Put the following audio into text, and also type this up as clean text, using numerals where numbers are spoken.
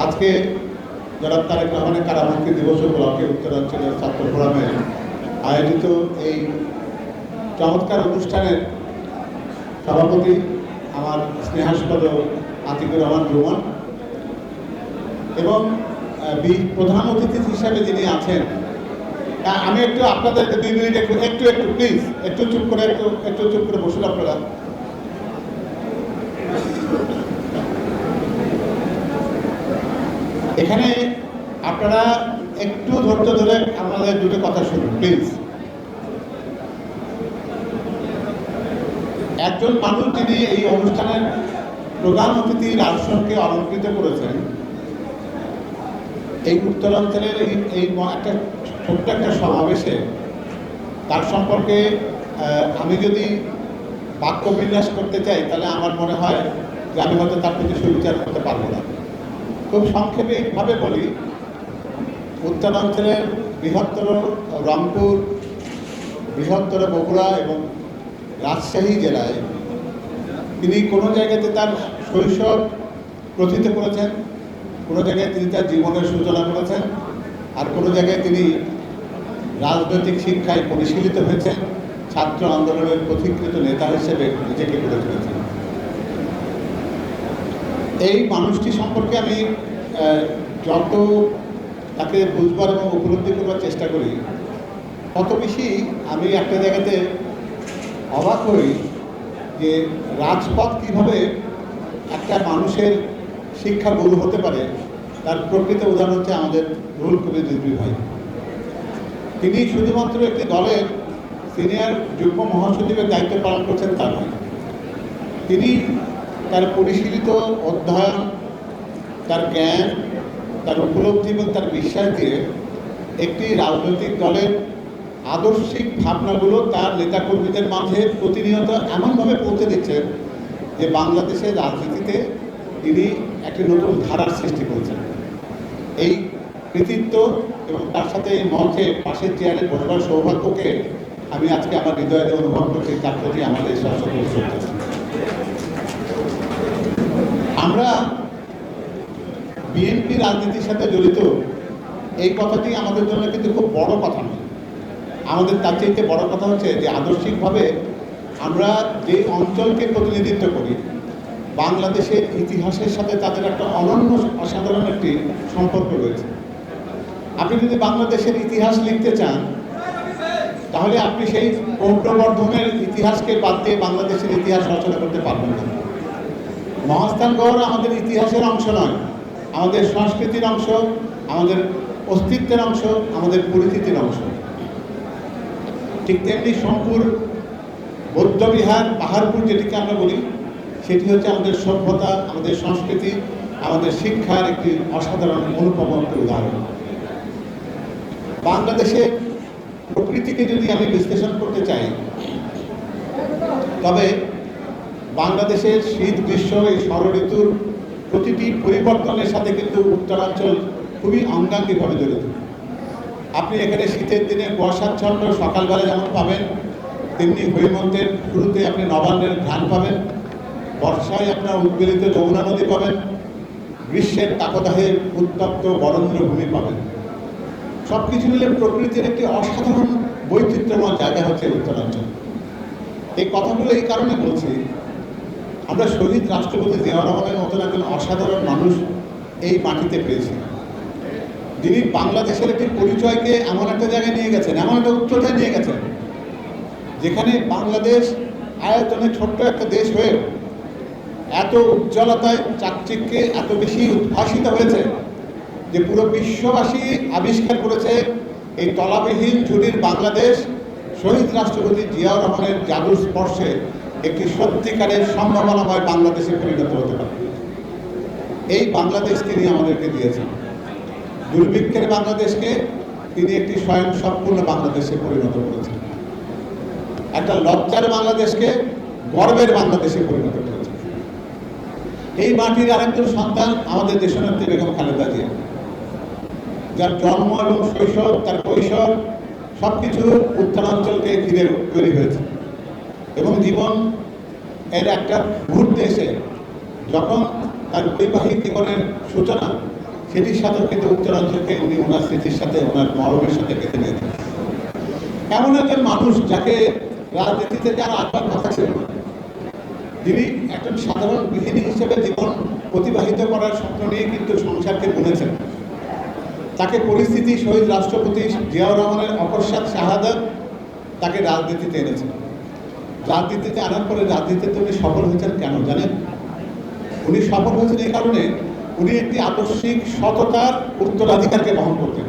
আজকে জনাব তারেক রহমানের কারামুক্তি দিবস উপলক্ষে উত্তরাঞ্চলের ছাত্র ফোরামে আয়োজিত এই চমৎকার অনুষ্ঠানের সভাপতি আমার স্নেহাস্পদ আতিকুর রহমান রুমন এবং প্রধান অতিথি হিসাবে যিনি আছেন, আমি একটু আপনাদেরকে 2 মিনিট একটু প্লিজ একটু চুপ করে বসুন আপনারা। এখানে আপনারা একটু ধৈর্য ধরে আমাদের দুটো কথা শুনুন প্লিজ। একজন মানুষ যিনি এই অনুষ্ঠানের প্রধান অতিথির আসনকে অলঙ্কৃত করেছেন, এই উত্তরাঞ্চলের এই একটা ছোট্ট একটা সমাবেশে তার সম্পর্কে আমি যদি বাক্য বিন্যাস করতে চাই তাহলে আমার মনে হয় যে আমি হয়তো তার প্রতি সুবিচার করতে পারবো না। খুব সংক্ষেপে এইভাবে বলি, উত্তরাঞ্চলের বৃহত্তর রংপুর, বৃহত্তর বগুড়া এবং রাজশাহী জেলায় তিনি কোনো জায়গাতে তার শৈশব প্রথিত করেছেন, কোনো জায়গায় তিনি তার জীবনের সূচনা করেছেন, আর কোনো জায়গায় তিনি রাজনৈতিক শিক্ষায় পরিশীলিত হয়েছেন, ছাত্র আন্দোলনের পথিকৃত নেতা হিসেবে নিজেকে গড়ে তুলেছেন। এই মানুষটি সম্পর্কে আমি যত তাকে বুঝবার এবং উপলব্ধি করবার চেষ্টা করি, তত বেশি আমি একটা জায়গাতে অবাক হই যে রাজপথ কীভাবে একটা মানুষের শিক্ষা গুরু হতে পারে। তার প্রকৃত উদাহরণ হচ্ছে আমাদের রুহুল কবির রিজভী ভাই। তিনি শুধুমাত্র একটি দলের সিনিয়র যুগ্ম মহাসচিবের দায়িত্ব পালন করছেন তা নয়, তিনি তার পরিশীলিত অধ্যয়ন, তার জ্ঞান, তার উপলব্ধি এবং তার বিশ্বাস দিয়ে একটি রাজনৈতিক দলের আদর্শিক ভাবনাগুলো তার নেতাকর্মীদের মাঝে প্রতিনিয়ত এমনভাবে পৌঁছে দিচ্ছেন যে বাংলাদেশের রাজনীতিতে তিনি একটি নতুন ধারার সৃষ্টি করেছেন। এই কৃতিত্ব এবং তার সাথে এই মঞ্চে পাশের চেয়ারে বসবার সৌভাগ্যকে আমি আজকে আমার হৃদয়ে অনুভব করছি, তার প্রতি আমাদের সশস্ত্র শ্রদ্ধা। আমরা বিএনপি রাজনীতির সাথে জড়িত এই কথাটি আমাদের জন্য কিন্তু খুব বড় কথা নয়। আমাদের তার চাইতে বড় কথা হচ্ছে যে আদর্শিকভাবে আমরা যে অঞ্চলকে প্রতিনিধিত্ব করি, বাংলাদেশের ইতিহাসের সাথে তাদের একটা অনন্য অসাধারণ একটি সম্পর্ক রয়েছে। আপনি যদি বাংলাদেশের ইতিহাস লিখতে চান তাহলে আপনি সেই পৌত্রবর্ধনের ইতিহাসকে বাদ দিয়ে বাংলাদেশের ইতিহাস রচনা করতে পারবেন না। মহাস্থানগড় আমাদের ইতিহাসের অংশ নয়, আমাদের সংস্কৃতির অংশ, আমাদের অস্তিত্বের অংশ, আমাদের পরিচিতির অংশ। ঠিক তেমনি সোমপুর বৌদ্ধবিহার, পাহাড়পুর যেটিকে আমরা বলি, সেটি হচ্ছে আমাদের সভ্যতা, আমাদের সংস্কৃতি, আমাদের শিক্ষার একটি অসাধারণ অনুপম উদাহরণ। বাংলাদেশের প্রকৃতিকে যদি আমি বিশ্লেষণ করতে চাই, তবে বাংলাদেশের শীত গ্রীষ্ম এই ষড়ঋতুর প্রতিটি পরিবর্তনের সাথে কিন্তু উত্তরাঞ্চল খুবই অঙ্গাঙ্গিভাবে জড়িত। আপনি এখানে শীতের দিনে কুয়াশাচ্ছন্ন সকালবেলা যেমন পাবেন, তেমনি হৈমন্তের শুরুতে আপনি নবান্নের ঘ্রাণ পাবেন, বর্ষায় আপনার উদ্বেলিত যমুনা নদী পাবেন, গ্রীষ্মের তাপদাহে উত্তপ্ত বরেন্দ্র ভূমি পাবেন। সব কিছু মিলে প্রকৃতির একটি অসাধারণ বৈচিত্র্যময় জায়গা হচ্ছে উত্তরাঞ্চল। এই কথাগুলো এই কারণে বলছি, আমরা শহীদ রাষ্ট্রপতি জিয়াউর রহমানের মতন একজন অসাধারণ মানুষ এই মাটিতে পেয়েছি, যিনি বাংলাদেশের একটি পরিচয়কে এমন একটা জায়গায় নিয়ে গেছেন, এমন একটা উচ্চতায় নিয়ে গেছেন, যেখানে বাংলাদেশ আয়তনে ছোট্ট একটা দেশ হয়ে এত উজ্জ্বলতায় চাকচিক্যে এত বেশি উদ্ভাসিত হয়েছে যে পুরো বিশ্ববাসী আবিষ্কার করেছে এই তলাবিহীন ঝুড়ির বাংলাদেশ শহীদ রাষ্ট্রপতি জিয়াউর রহমানের জাদুর স্পর্শে একটি সত্যিকারের সম্ভাবনাময় বাংলাদেশে পরিণত হতে পারে। এই বাংলাদেশ তিনি আমাদেরকে দিয়েছেন। দুর্ভিক্ষের বাংলাদেশকে তিনি একটি স্বয়ং সম্পূর্ণ বাংলাদেশে পরিণত করেছেন। একটা লজ্জার বাংলাদেশকে গর্বের বাংলাদেশে পরিণত করেছেন। এই মাটির আরেকজন সন্তান আমাদের দেশনেত্রী বেগম খালেদা জিয়া, যার জন্ম এবং শৈশব, তার কৈশোর সবকিছু উত্তরাঞ্চলকে ঘিরে তৈরি হয়েছে এবং জীবন এর একটা মুহূর্তে এসে যখন তার বৈবাহিক জীবনের সূচনা সেটির সাথেও কিন্তু উত্তরাঞ্চলকে উনি ওনার স্মৃতির সাথে ওনার মরমের সাথে বেঁধে নিয়েছেন। এমন একজন মানুষ যাকে রাজনীতিতে যারা আসার কথা ছিল না, যিনি একজন সাধারণ গৃহিণী হিসেবে জীবন অতিবাহিত করার স্বপ্ন নিয়ে কিন্তু সংসারকে বুনেছেন। তাকে পরিস্থিতি শহীদ রাষ্ট্রপতি জিয়াউর রহমানের অকস্মাৎ শাহাদাত তাকে রাজনীতিতে এনেছেন। রাজনীতিতে আনার পরে রাজনীতিতে উনি সফল হয়েছেন কেন জানেন? উনি সফল হয়েছেন এই কারণে, উনি একটি আদর্শিক সততার উত্তরাধিকারকে বহন করতেন।